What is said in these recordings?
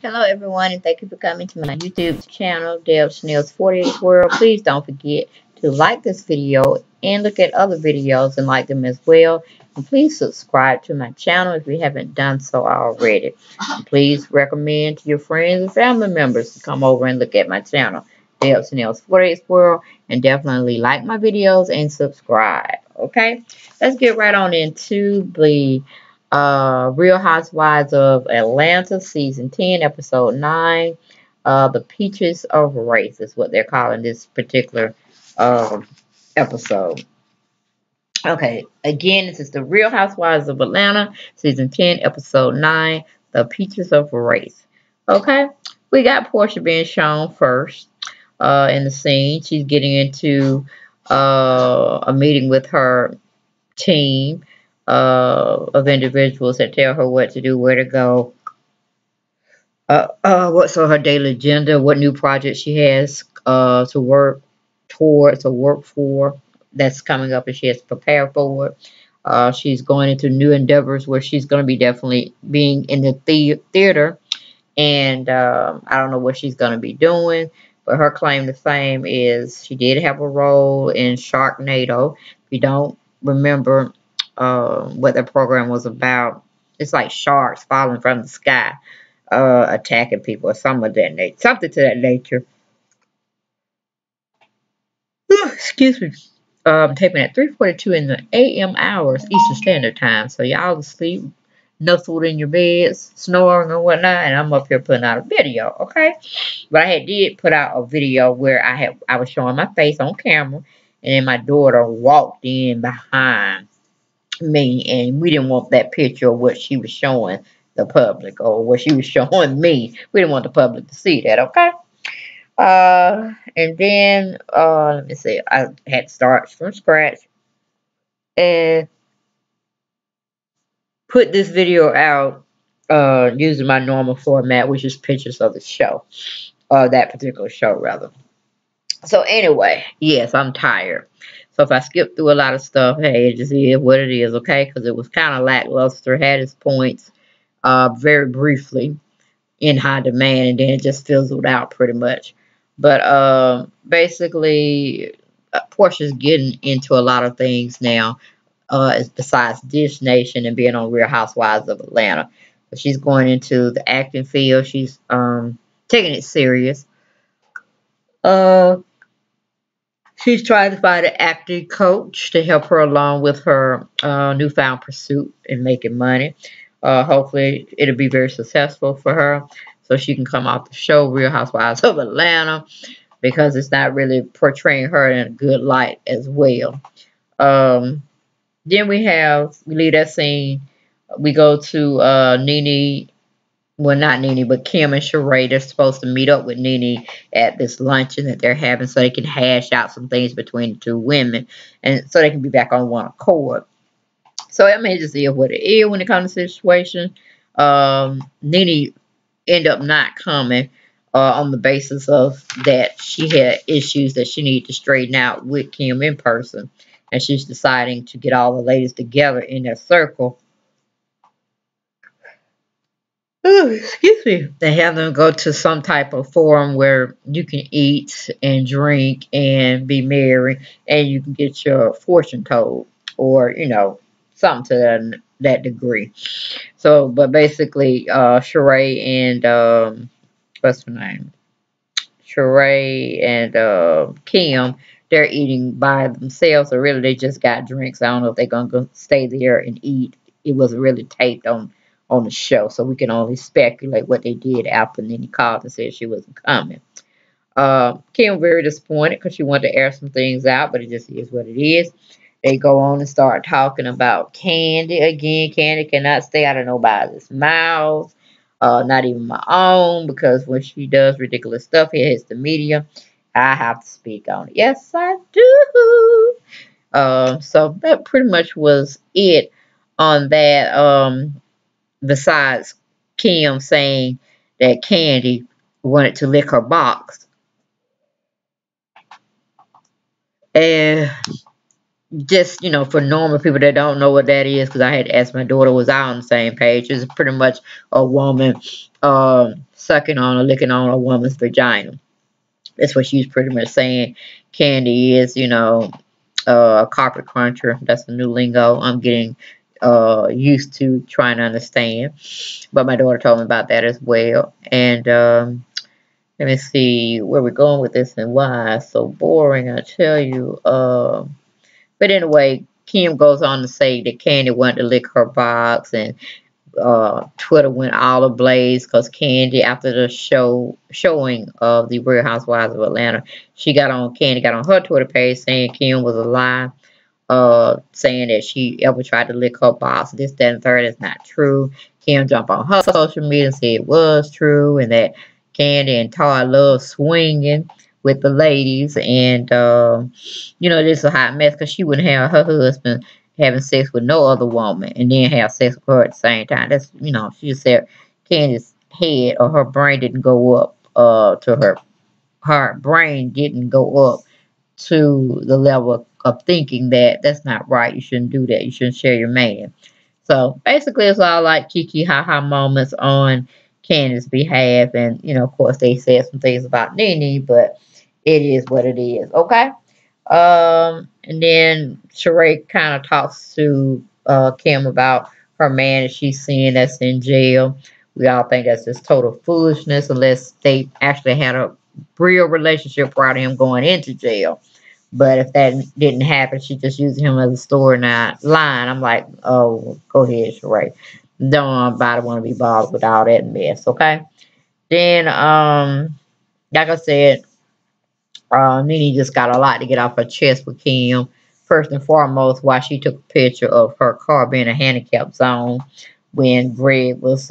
Hello everyone, and thank you for coming to my YouTube channel, Deb Chanel's 48 World. Please don't forget to like this video and look at other videos and like them as well. And please subscribe to my channel if you haven't done so already. And please recommend to your friends and family members to come over and look at my channel, Deb Chanel's 48 World, and definitely like my videos and subscribe. Okay, let's get right on into the Real Housewives of Atlanta, Season 10, Episode 9. The Peaches of Race is what they're calling this particular episode. Okay, again, this is the Real Housewives of Atlanta, Season 10, Episode 9, The Peaches of Race. Okay, we got Portia being shown first in the scene. She's getting into a meeting with her team of individuals that tell her what to do, where to go, what's on her daily agenda, what new projects she has to work towards or work for that's coming up and she has to prepare for it. She's going into new endeavors where she's going to be definitely being in the theater, and I don't know what she's going to be doing, but her claim to fame is she did have a role in Sharknado. If you don't remember what the program was about, it's like sharks falling from the sky, attacking people or something of that nature, something to that nature. Excuse me. Taping at 3:42 in the a.m. hours Eastern Standard Time. So y'all asleep, nuzzled in your beds, snoring and whatnot, and I'm up here putting out a video, okay? But I did put out a video where I was showing my face on camera, and then my daughter walked in behind me, and we didn't want that picture of what she was showing the public or what she was showing me. We didn't want the public to see that, okay? And then let me see. I had to start from scratch and put this video out using my normal format, which is pictures of the show, that particular show rather. So anyway, yes, I'm tired. So if I skip through a lot of stuff, hey, it just is what it is, okay? Because it was kind of lackluster, had its points very briefly in high demand, and then it just fizzled out pretty much. But basically, Portia's getting into a lot of things now, besides Dish Nation and being on Real Housewives of Atlanta. So she's going into the acting field. She's taking it serious. Uh, she's trying to find an acting coach to help her along with her newfound pursuit in making money. Hopefully, it'll be very successful for her, so she can come off the show Real Housewives of Atlanta, because it's not really portraying her in a good light as well. Then we leave that scene. We go to Nene, well, not Nene, but Kim and Sheree. They're supposed to meet up with Nene at this luncheon that they're having so they can hash out some things between the two women and so they can be back on one accord. So I mean, just is what it is when it comes to the situation. Nene ended up not coming on the basis of that she had issues that she needed to straighten out with Kim in person. And she's deciding to get all the ladies together in their circle. Ooh, excuse me. They have them go to some type of forum where you can eat and drink and be merry, and you can get your fortune told, or something to that degree. So, but basically, Sheree and what's her name? Sheree and Kim, they're eating by themselves, or really they just got drinks. I don't know if they're gonna go stay there and eat. It wasn't really taped on the show, so we can only speculate what they did after. And then he called and said she wasn't coming. Kim very disappointed because she wanted to air some things out, but it just is what it is. They go on and start talking about Candy again. Candy cannot stay out of nobody's mouth, not even my own, because when she does ridiculous stuff, it hits the media. I have to speak on it. Yes, I do. So that pretty much was it on that. Besides Kim saying that Candy wanted to lick her box. And just for normal people that don't know what that is, because I had asked my daughter, was I on the same page? It's pretty much a woman sucking on or licking on a woman's vagina. That's what she's pretty much saying. Candy is, a carpet cruncher. That's a new lingo I'm getting used to trying to understand. But my daughter told me about that as well. And let me see where we're going with this and why it's so boring. I tell you. But anyway, Kim goes on to say that Candy wanted to lick her box, and Twitter went all ablaze because Candy, after the showing of the Real Housewives of Atlanta, Candy got on her Twitter page saying Kim was a lie, saying that she ever tried to lick her boss. This, that, and third is not true. Kim jumped on her social media and said it was true, and that Candy and Todd love swinging with the ladies, and this is a hot mess because she wouldn't have her husband having sex with no other woman and then have sex with her at the same time. That's she just said Candy's head or her brain didn't go up to her brain didn't go up to the level of thinking that that's not right. You shouldn't do that. You shouldn't share your man. So basically, it's all like kiki ha ha moments on Candace's behalf, and of course, they said some things about Nene, but it is what it is. Okay. And then Sheree kind of talks to Kim about her man that she's seeing that's in jail. We all think that's just total foolishness unless they actually had a real relationship prior to him going into jail. But if that didn't happen, she just used him as a story line. I'm like, oh, go ahead, Sheree. Don't nobody want to be bothered with all that mess, okay? Then, like I said, Nene just got a lot to get off her chest with Kim. First and foremost, why she took a picture of her car being a handicap zone when Greg was,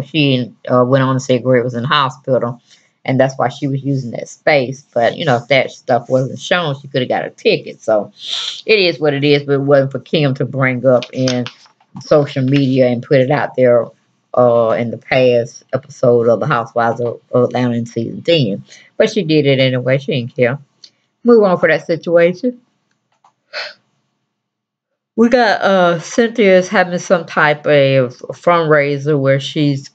she went on to say Greg was in the hospital, and that's why she was using that space. But, if that stuff wasn't shown, she could have got a ticket. So it is what it is, but it wasn't for Kim to bring up in social media and put it out there in the past episode of the Housewives of Atlanta in season 10. But she did it anyway. She didn't care. Move on for that situation. We got Cynthia's having some type of fundraiser where she's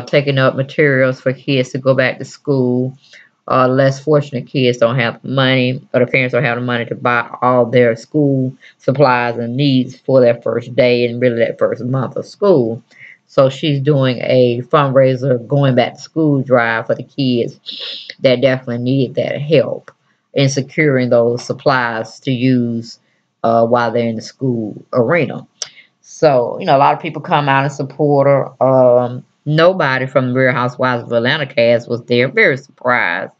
taking up materials for kids to go back to school. Less fortunate kids don't have the money, or the parents don't have the money to buy all their school supplies and needs for their first day and really that first month of school. So she's doing a fundraiser going back to school drive for the kids that definitely needed that help in securing those supplies to use while they're in the school arena. So, a lot of people come out and support her. Nobody from the Real Housewives of Atlanta cast was there. Very surprised.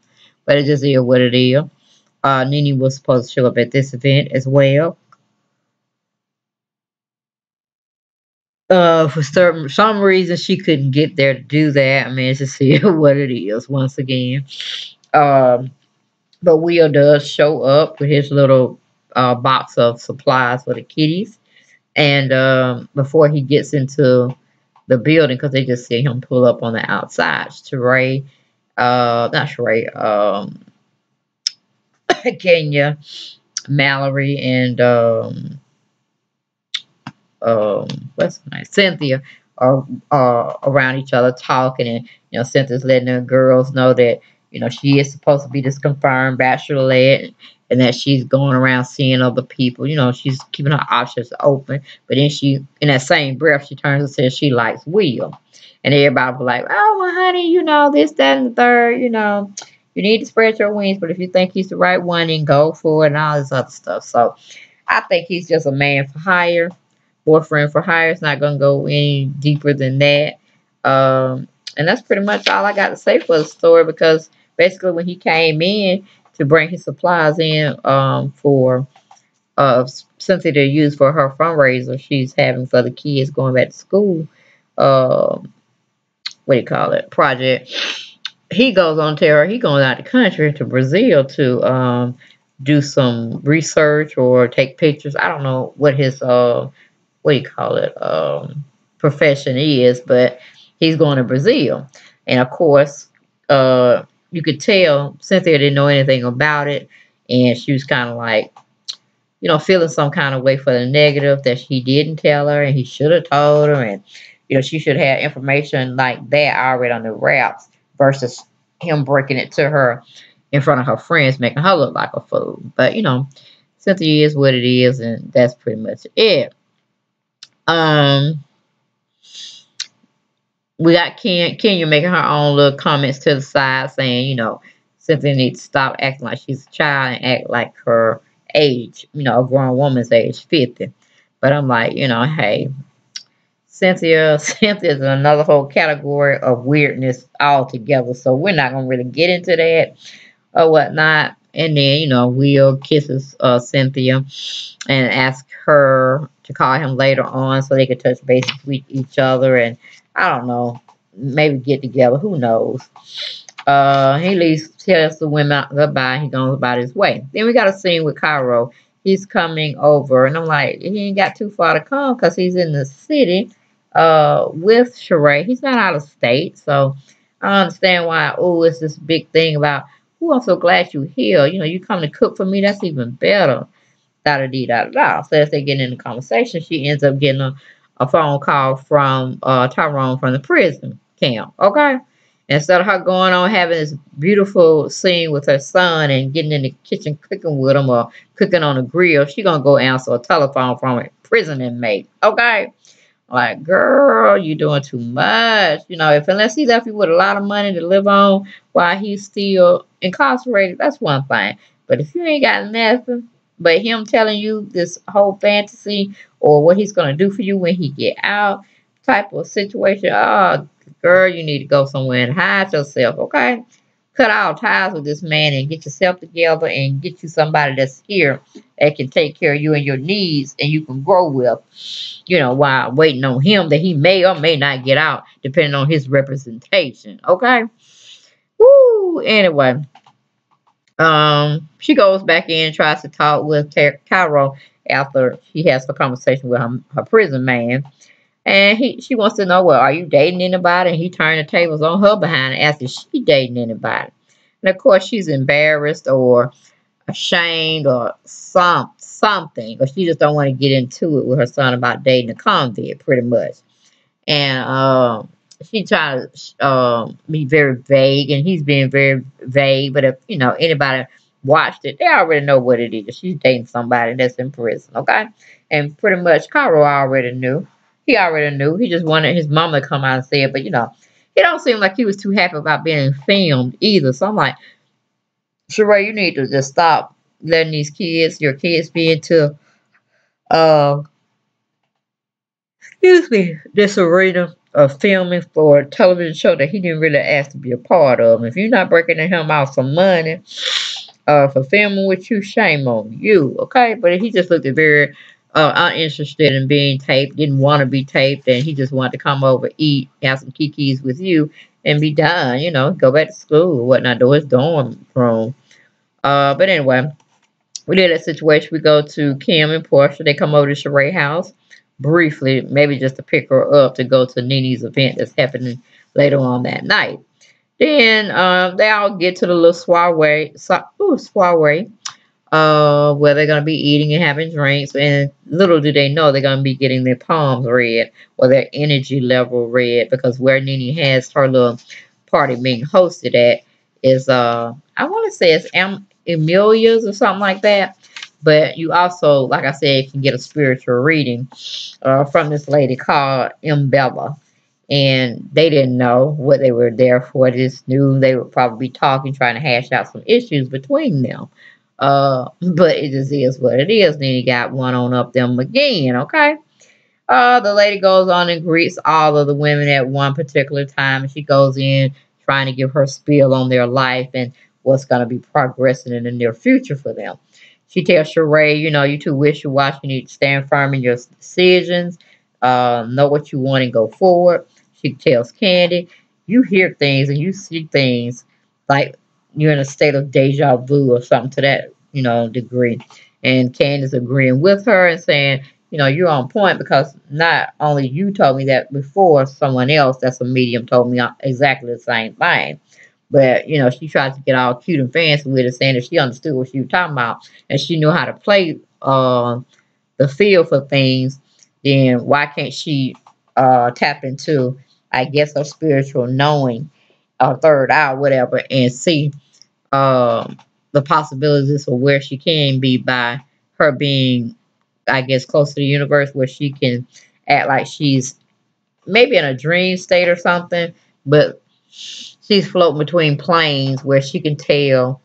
But it just is what it is. Nene was supposed to show up at this event as well. For some reason, she couldn't get there to do that. I mean, it's just what it is once again. Um, but Will does show up with his little box of supplies for the kiddies. And before he gets into the building, because they just see him pull up on the outside, Sheree, not Sheree, Kenya, Mallory, and what's her name? Cynthia are around each other talking, and Cynthia's letting the girls know that she is supposed to be this confirmed bachelorette, and that she's going around seeing other people. She's keeping her options open. But then in that same breath, she turns and says she likes Will, and everybody was like, "Oh, well, honey, this, that, and the third. You need to spread your wings. But if you think he's the right one, then go for it," and all this other stuff. So I think he's just a man for hire, boyfriend for hire. It's not going to go any deeper than that. And that's pretty much all I got to say for the story, because basically when he came in to bring his supplies in for Cynthia to use for her fundraiser she's having for the kids going back to school, what do you call it, project, he goes on to her, he goes out the country to Brazil to do some research or take pictures. I don't know what his what do you call it, profession is, but he's going to Brazil. And of course, you could tell Cynthia didn't know anything about it, and she was kind of like, feeling some kind of way for the negative that he didn't tell her and he should have told her. And, she should have information like that already on the wraps versus him breaking it to her in front of her friends, making her look like a fool. But, Cynthia is what it is, and that's pretty much it. Um, we got Kenya making her own little comments to the side saying, Cynthia needs to stop acting like she's a child and act like her age, a grown woman's age, 50. But I'm like, hey, Cynthia's in another whole category of weirdness altogether. So we're not gonna really get into that or whatnot. And then, Will kisses Cynthia and asks her to call him later on so they could touch bases with each other and I don't know, maybe get together. Who knows? He leaves, tells the women goodbye. He goes about his way. Then we got a scene with Cairo. He's coming over, and I'm like, he ain't got too far to come because he's in the city with Sheree. He's not out of state, so I understand why. Oh, it's this big thing about. Oh, I'm so glad you're here. You come to cook for me. That's even better. Da da dee da da da. So as they get in the conversation, she ends up getting a phone call from Tyrone from the prison camp. Okay. Instead of her going on having this beautiful scene with her son and getting in the kitchen cooking with him or cooking on a grill, she gonna go answer a telephone from a prison inmate. Okay. Like, girl, you doing too much. If unless he left you with a lot of money to live on while he's still incarcerated, that's one thing. But if you ain't got nothing but him telling you this whole fantasy or what he's gonna do for you when he get out type of situation, oh girl, you need to go somewhere and hide yourself, okay? Cut all ties with this man and get yourself together and get you somebody that's here that can take care of you and your needs and you can grow with, while waiting on him that he may or may not get out, depending on his representation, okay? Woo! Anyway, she goes back in and tries to talk with Cairo after she has a conversation with her prison man. And she wants to know, well, are you dating anybody? And he turned the tables on her behind and asked if she dating anybody. And of course, she's embarrassed or ashamed or something, or she just don't want to get into it with her son about dating a convict, pretty much. And she tried to be very vague, and he's being very vague. But if anybody watched it, they already know what it is. She's dating somebody that's in prison, okay? And pretty much, Carl already knew. He already knew. He just wanted his mama to come out and say it. But it don't seem like he was too happy about being filmed either. So I'm like, Sheree, you need to just stop letting your kids, be into uh excuse me, this arena of filming for a television show that he didn't really ask to be a part of. If you're not breaking him out some money for filming with you, shame on you, okay? But he just looked very uninterested in being taped, didn't want to be taped, and he just wanted to come over, eat, have some kikis with you, and be done, go back to school or whatnot, do his dorm room. But anyway, we did that situation. We go to Kim and Portia. They come over to Sheree house briefly, maybe just to pick her up to go to Nini's event that's happening later on that night. Then they all get to the little soiree, where they're gonna be eating and having drinks, and little do they know they're gonna be getting their palms read or their energy level read because where Nini has her little party being hosted at is I want to say it's Emilia's or something like that. But you also, like I said, can get a spiritual reading from this lady called Mbella. And they didn't know what they were there for. They just knew they would probably be talking, trying to hash out some issues between them. But it just is what it is. Then you got one on up them again, okay? The lady goes on and greets all of the women at one particular time. And she goes in trying to give her spiel on their life and what's going to be progressing in the near future for them. She tells Sheree, you too wishy-washy. You need to stand firm in your decisions, know what you want and go forward. She tells Candy, you hear things and you see things like you're in a state of deja vu or something to that, degree. And Candy's agreeing with her and saying, you're on point because not only you told me that before, someone else that's a medium told me exactly the same thing. But, she tried to get all cute and fancy with it, saying that she understood what she was talking about and she knew how to play the feel for things. Then why can't she tap into, I guess, her spiritual knowing, or third eye, whatever, and see um, the possibilities of where she can be by her being, I guess, close to the universe, where she can act like she's maybe in a dream state or something, but she's floating between planes where she can tell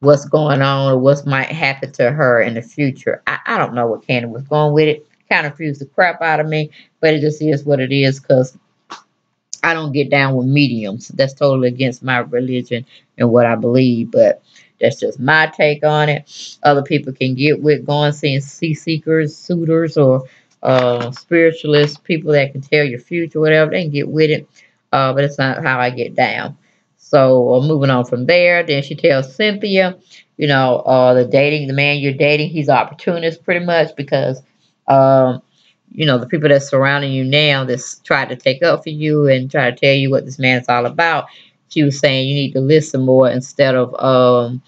what's going on or what might happen to her in the future. I don't know what Candy was going with it. Kind of confused the crap out of me, but it just is what it is because I don't get down with mediums. That's totally against my religion and what I believe, but that's just my take on it. Other people can get with going seeing sea seekers, suitors, or spiritualists, people that can tell your future, whatever. They can get with it, but it's not how I get down. So moving on from there, then she tells Cynthia, the man you're dating, he's an opportunist pretty much because um, the people that's surrounding you now that's tried to take up for you and try to tell you what this man is all about. She was saying you need to listen more instead of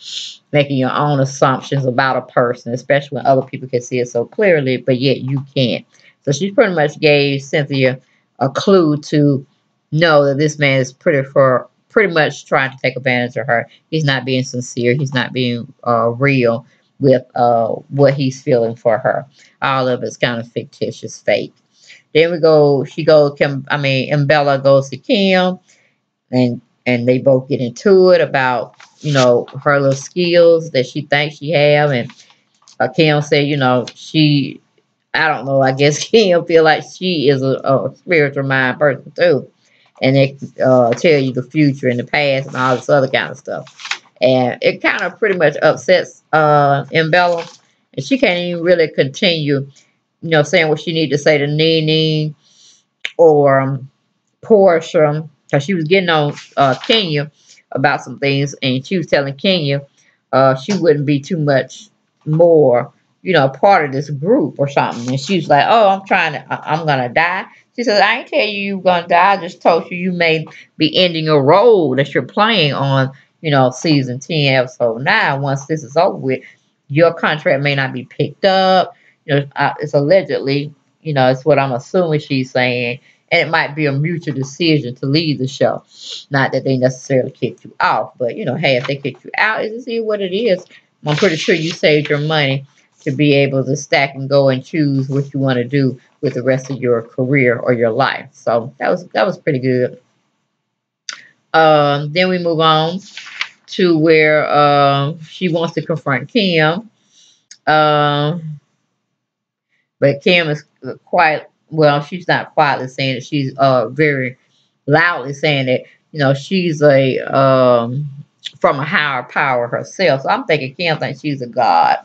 making your own assumptions about a person, especially when other people can see it so clearly, but yet you can't. So she pretty much gave Cynthia a clue to know that this man is pretty much trying to take advantage of her. He's not being sincere. He's not being real with what he's feeling for her. All of it's kind of fictitious, fake. Then she goes, Kim, I mean, and Bella goes to Kim, and they both get into it about, her little skills that she thinks she have, and Kim said, I don't know, I guess Kim feel like she is a spiritual mind person too, and they tell you the future and the past and all this other kind of stuff, and it kind of pretty much upsets Bella, and she can't even really continue saying what she need to say to Nene or Portia, because she was getting on Kenya about some things, and she was telling Kenya she wouldn't be too much more, part of this group or something. And she was like, "Oh, I'm gonna die." She said, "I ain't tell you you're gonna die. I just told you may be ending a role that you're playing on, season 10, episode 9. Once this is over with, your contract may not be picked up. It's allegedly, it's what I'm assuming she's saying, and it might be a mutual decision to leave the show. Not that they necessarily kicked you off, but hey, if they kicked you out, it's just what it is. I'm pretty sure you saved your money to be able to stack and go and choose what you want to do with the rest of your career or your life. So that was pretty good. Then we move on to where she wants to confront Kim. Um, but Kim is quite well. She's not quietly saying it. She's very loudly saying that she's a from a higher power herself. So I'm thinking Kim thinks she's a god.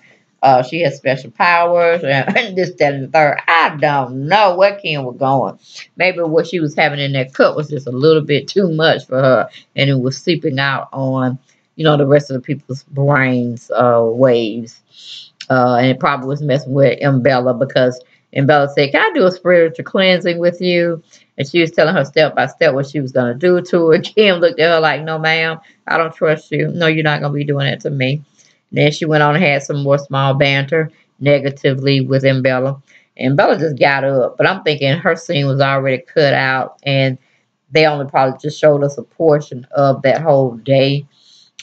She has special powers and this, that, and the third. I don't know where Kim was going. Maybe what she was having in that cup was just a little bit too much for her, and it was seeping out on the rest of the people's brains waves. And it probably was messing with Mbella because Mbella said, "Can I do a spiritual cleansing with you?" And she was telling her step by step what she was going to do to her. Kim looked at her like, "No, ma'am, I don't trust you. No, you're not going to be doing that to me." And then she went on and had some more small banter negatively with Mbella. And Bella just got up. But I'm thinking her scene was already cut out, and they only probably just showed us a portion of that whole day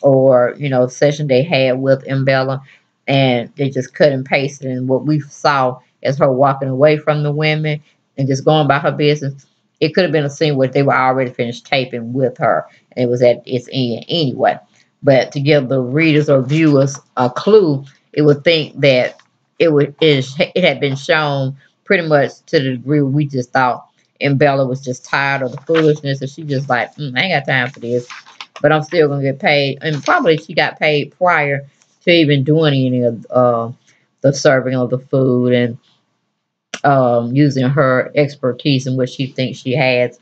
or session they had with Mbella, and they just cut and pasted. And what we saw as her walking away from the women and just going about her business, it could have been a scene where they were already finished taping with her, and it was at its end anyway. But to give the readers or viewers a clue, it would think that it had been shown pretty much to the degree we just thought. And Bella was just tired of the foolishness, and she just like, I ain't got time for this, but I'm still gonna get paid. And probably she got paid prior to even doing any of the serving of the food and using her expertise and what she thinks she has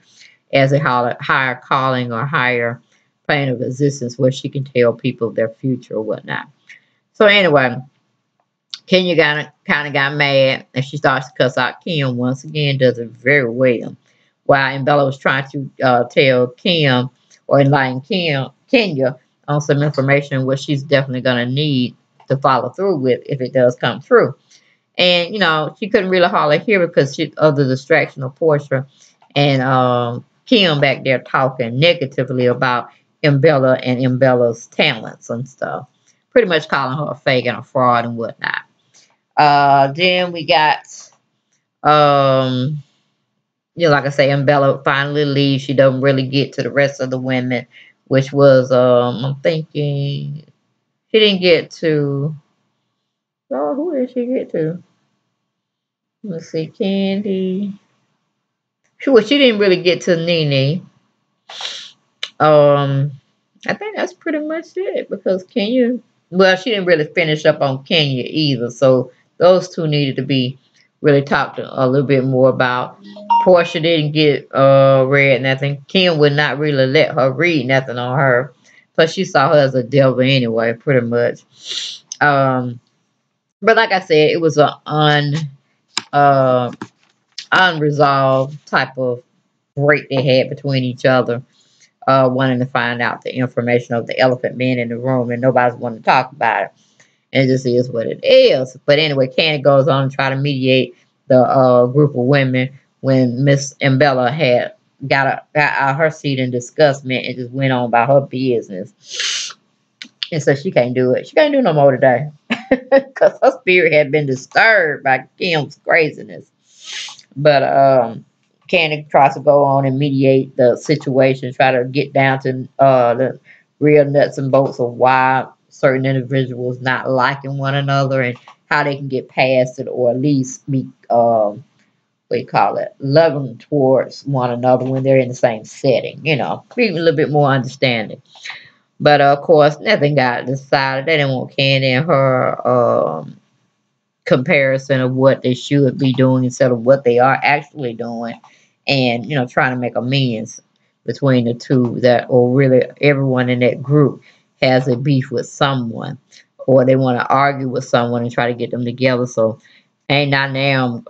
as a higher calling or higher plane of existence where she can tell people their future or whatnot. So anyway, Kenya kind of got mad and she starts to cuss out Kim once again, does it very well. While Bella was trying to tell Kim or enlighten Kim Kenya on some information what she's definitely going to need to follow through with if it does come through. And, she couldn't really hardly hear because of the distraction of Portia and Kim back there talking negatively about Mbella and Mbella's talents and stuff. Pretty much calling her a fake and a fraud and whatnot. Then we got, um, like I say, Mbella finally leaves. She doesn't really get to the rest of the women, which was, I'm thinking, she didn't get to, oh, who did she get to? Let's see, Candy. She didn't really get to Nene. Um, I think that's pretty much it because Kenya, well, she didn't really finish up on Kenya either. So those two needed to be really talked a little bit more about. Portia didn't get read nothing. Kim would not really let her read nothing on her. Plus, she saw her as a devil anyway, pretty much. But like I said, it was an uh, unresolved type of break they had between each other, wanting to find out the information of the elephant being in the room, and nobody's wanting to talk about it. And it just is what it is. But anyway, Candy goes on to try to mediate the group of women when Miss Mbella had got out her seat in disgustment and just went on about her business. And so she can't do it. She can't do no more today. Because her spirit had been disturbed by Kim's craziness. But Candy tries to go on and mediate the situation, try to get down to the real nuts and bolts of why certain individuals not liking one another and how they can get past it or at least be what you call it, loving towards one another when they're in the same setting, be a little bit more understanding. But of course, nothing got decided. They didn't want Candy and her comparison of what they should be doing instead of what they are actually doing, and trying to make amends between the two, that or really everyone in that group has a beef with someone or they want to argue with someone and try to get them together. So ain't not now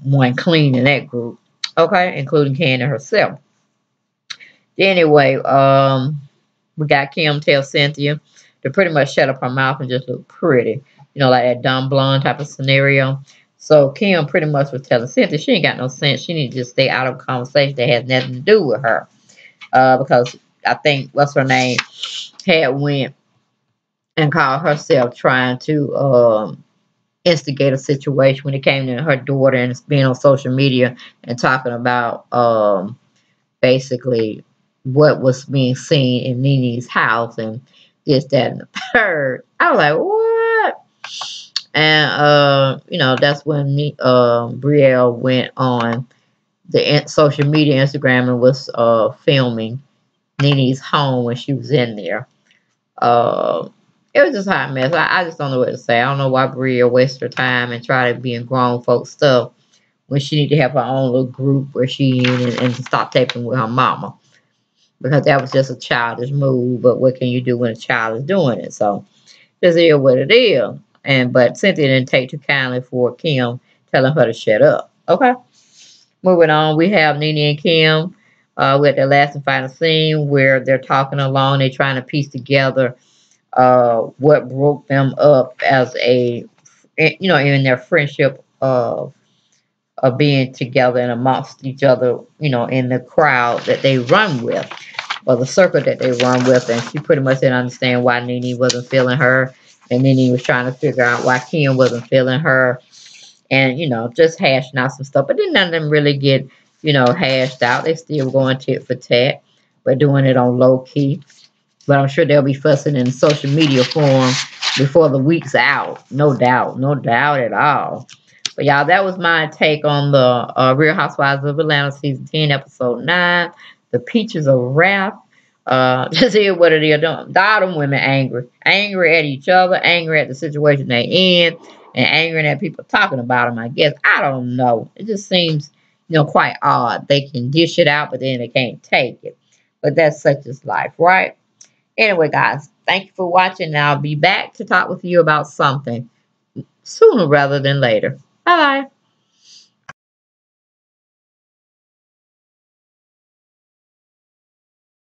one clean in that group, okay, including Candy herself. Anyway, we got Kim tell Cynthia to pretty much shut up her mouth and just look pretty, like that dumb blonde type of scenario. So Kim pretty much was telling Cynthia she ain't got no sense. She need to just stay out of a conversation that has nothing to do with her. Because I think, what's her name, had went and called herself trying to instigate a situation when it came to her daughter and being on social media and talking about basically what was being seen in Nene's house and this, that, and the third. I was like, what? And, that's when Brielle went on the social media Instagram and was filming Nene's home when she was in there. It was just a hot mess. I just don't know what to say. I don't know why Brielle wastes her time and try to be in grown folks stuff when she need to have her own little group where she in and stop taping with her mama. Because that was just a childish move, but what can you do when a child is doing it? So, this is what it is. But Cynthia didn't take too kindly for Kim telling her to shut up. Okay? Moving on, we have Nene and Kim with their last and final scene where they're talking along. They're trying to piece together what broke them up as in their friendship of being together and amongst each other, in the crowd that they run with, or the circle that they run with. And she pretty much didn't understand why Nene wasn't feeling her. And Nene was trying to figure out why Kim wasn't feeling her. And, just hashing out some stuff. But then none of them really get, hashed out. They still going tit for tat, but doing it on low key. But I'm sure they'll be fussing in social media form before the week's out. No doubt. No doubt at all. But y'all, that was my take on the Real Housewives of Atlanta season 10, episode 9. The Peaches of Wrath. Just hear what it is. All them women angry. Angry at each other. Angry at the situation they in. And angry at people talking about them, I guess. I don't know. It just seems, quite odd. They can dish it out, but then they can't take it. But that's such as life, right? Anyway, guys, thank you for watching. And I'll be back to talk with you about something sooner rather than later. Bye-bye.